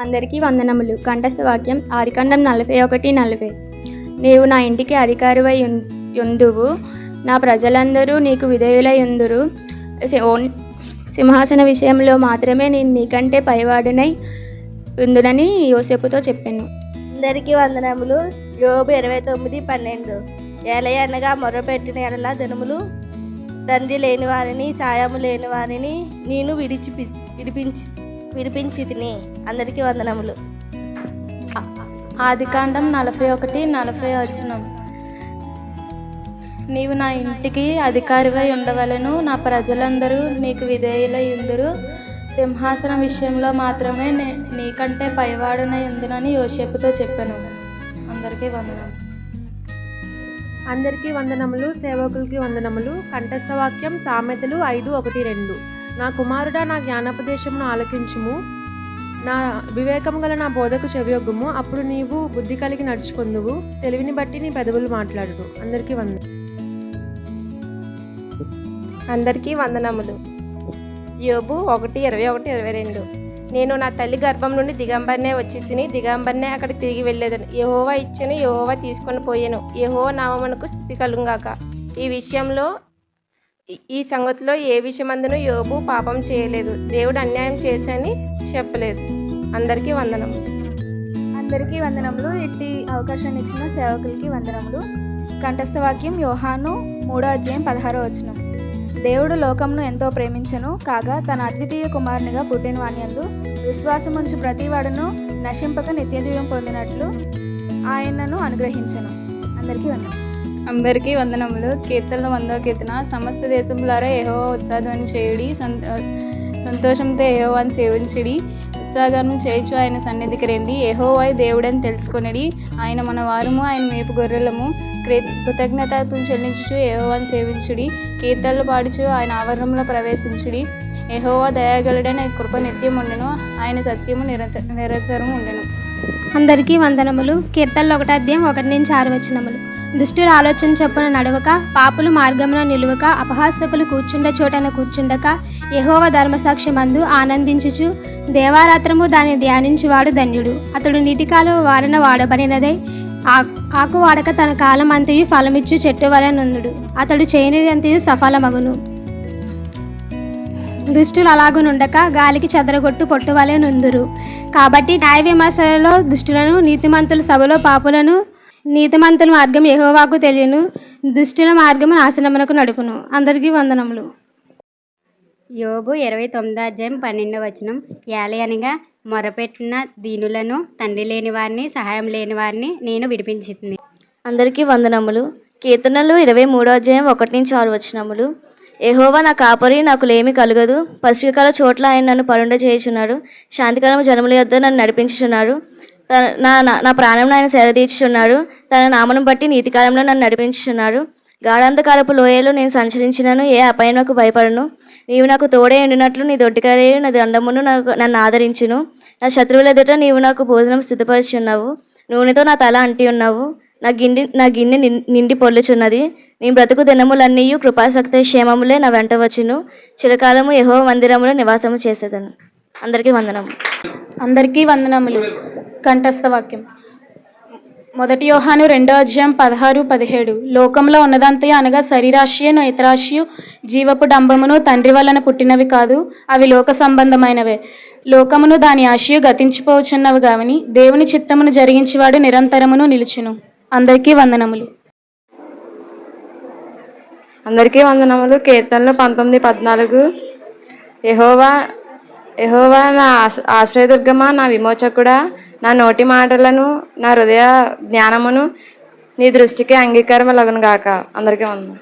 అందరికీ వందనములు. కంఠస్థ వాక్యం ఆదికాండం 41:40. నీవు నా ఇంటికి అధికారివై యుందువు, నా ప్రజలందరూ నీకు విధేయులై యుందురు. సింహాసన విషయంలో మాత్రమే నేను నీకంటే పైవాడినై యుందునని యోసేపుతో చెప్పాను. అందరికీ వందనములు. యోబు 29:12. ఏలయనగా మొర్రపెట్టిన ఎడల దినములు తండ్రి లేని వారిని సాయము లేని వారిని నేను విడిపించి తిని. అందరికీ వందనములు. ఆదికాండం 41:40. నీవు నా ఇంటికి అధికారివై ఉండవలను, నా ప్రజలందరూ నీకు విధేయులై యుందురు. సింహాసన విషయంలో మాత్రమే నీకంటే పైవాడునై యుందునని యోసేపుతో చెప్పాను. అందరికీ వందనములు. అందరికీ వందనములు. సేవకులకి వందనములు. కంఠస్థ వాక్యం సామెతలు 5:1-2. నా కుమారుడా, నా జ్ఞానోపదేశమును ఆలకించుము, నా వివేకము గల నా బోధకు చెవియొగ్గుము. అప్పుడు నీవు బుద్ధి కలిగి నడుచుకొందువు, తెలివిని బట్టి నీ పెదవులు మాట్లాడును. అందరికీ వందనములు. యోబు 1:21-22. నేను నా తల్లి గర్భం నుండి దిగంబరనే వచ్చి తిని, దిగంబరనే అక్కడికి తిరిగి వెళ్ళేదని. యెహోవా ఇచ్చెను, యెహోవా తీసుకొని పోయెను. యెహోవా నామమునకు స్తుతి కలుగుగాక. ఈ సంగతిలో ఏ విషయమందును యోబు పాపం చేయలేదు, దేవుడు అన్యాయం చేశాని చెప్పలేదు. అందరికీ వందనములు. అందరికీ వందనములు. ఇట్టి అవకాశాన్ని ఇచ్చిన సేవకులకి వందనములు. కంఠస్థ వాక్యం యోహాను 3:16. దేవుడు లోకమును ఎంతో ప్రేమించెను కాగా తన అద్వితీయ కుమారునిగా పుట్టిన వానియందు విశ్వాసముంచు ప్రతివాడును నశింపక నిత్యజీవం పొందినట్లు ఆయనను అనుగ్రహించెను. అందరికీ వందనములు. కీర్తనలు 100వ కీర్తన. సమస్త దేశములారా యెహోవా ఉత్సాహధ్వని చేయుడి, సంతోషంతో యెహోవాను సేవించుడి. ఉత్సాహగానం చేయుచు ఆయన సన్నిధికి రండి. యెహోవా దేవుడని తెలుసుకొనిడి. ఆయన మన వారము, ఆయన మేపు గొర్రెలము. కృతజ్ఞతలు చెల్లించుచు యెహోవాను సేవించుడి. కీర్తనలు పాడుచు ఆయన ఆవరణంలో ప్రవేశించుడి. యెహోవా దయాగలుడైన కృప నిత్యం ఉండెను, ఆయన సత్యము నిరంతరం ఉండెను. అందరికీ వందనములు. కీర్తనలు 1:1-6. దుష్టుల ఆలోచన చొప్పున నడవక, పాపులు మార్గమున నిలువక, అపహాసకులు కూర్చుండ చోటన కూర్చుండక, యెహోవా ధర్మసాక్షమందు ఆనందించుచు దేవారాత్రము దాన్ని ధ్యానించువాడు ధన్యుడు. అతడు నీటికాలు వారన వాడబడినదై ఆకు వాడక తన కాలం అంతయు ఫలమిచ్చు చెట్టు వలె నుండుడు. అతడు చేయనిది అంతయు సఫలమగును. దుష్టులు అలాగునుండక గాలికి చెదరగొట్టు పొట్టు వలె నుందురు. కాబట్టి న్యాయ విమర్శలలో దుష్టులను, నీతిమంతుల సభలో పాపులను. నీతిమంతుల మార్గం యెహోవాకు తెలియను, దుష్టుల మార్గము నాశనమునకు నడుపును. అందరికీ వందనములు. యోబు 29:12. ఏలయనగా మొరపెట్టిన దీనులను, తండ్రి లేని వారిని, సహాయం లేని వారిని నేను విడిపించింది. అందరికీ వందనములు. కీర్తనలు 23:1-6. యెహోవా నా కాపరి, నాకు లేమి కలుగదు. పసికల చోట్ల ఆయన నన్ను పరుండ చేయుచున్నాడు. శాంతికరము జనముల యొద్ద నన్ను నడిపించుచున్నాడు. నా ప్రాణం ఆయన సేద తీర్చుచున్నాడు. తన నామను బట్టి నీతికాలంలో నన్ను నడిపించుచున్నాడు. గాఢాంధకారపు లోయలో నేను సంచరించినను ఏ అపాయమునకు భయపడను. నీవు నాకు తోడే ఉండినట్లు నీ దొడ్డికరయు నా దండమును నన్ను ఆదరించును. నా శత్రువుల ఎదుట నీవు నాకు భోజనం సిద్ధపరిచున్నావు. నూనెతో నా తల అంటి ఉన్నావు. నా గిన్నె నిండి పొల్లుచున్నది. నీ బ్రతుకు దినములన్నీ కృపాసక్తి క్షేమములే నా వెంట వచ్చును. చిరకాలము యెహోవా మందిరములో నివాసము చేసేదను. అందరికీ వందనము. అందరికీ వందనములు. కంఠస్థ వాక్యం 1 యోహాను 2:16-17. లోకంలో ఉన్నదంతయు అనగా శరీరాశయు, నేత్రాశయు, జీవపు డంబమును తండ్రి వలన పుట్టినవి కాదు, అవి లోక సంబంధమైనవే. లోకమును దాని ఆశయు గతించిపోవచ్చున్నవి గాని దేవుని చిత్తమును జరిగించేవాడు నిరంతరమును నిలుచును. అందరికీ వందనములు. అందరికీ వందనములు. కీర్తనలు 19:14. యెహోవా నా ఆశ్రయదుర్గమా, నా విమోచకుడా, నా నోటి మాటలను, నా హృదయ జ్ఞానమును నీ దృష్టికి అంగీకారములగును గాక. అందరికీ వందనములు.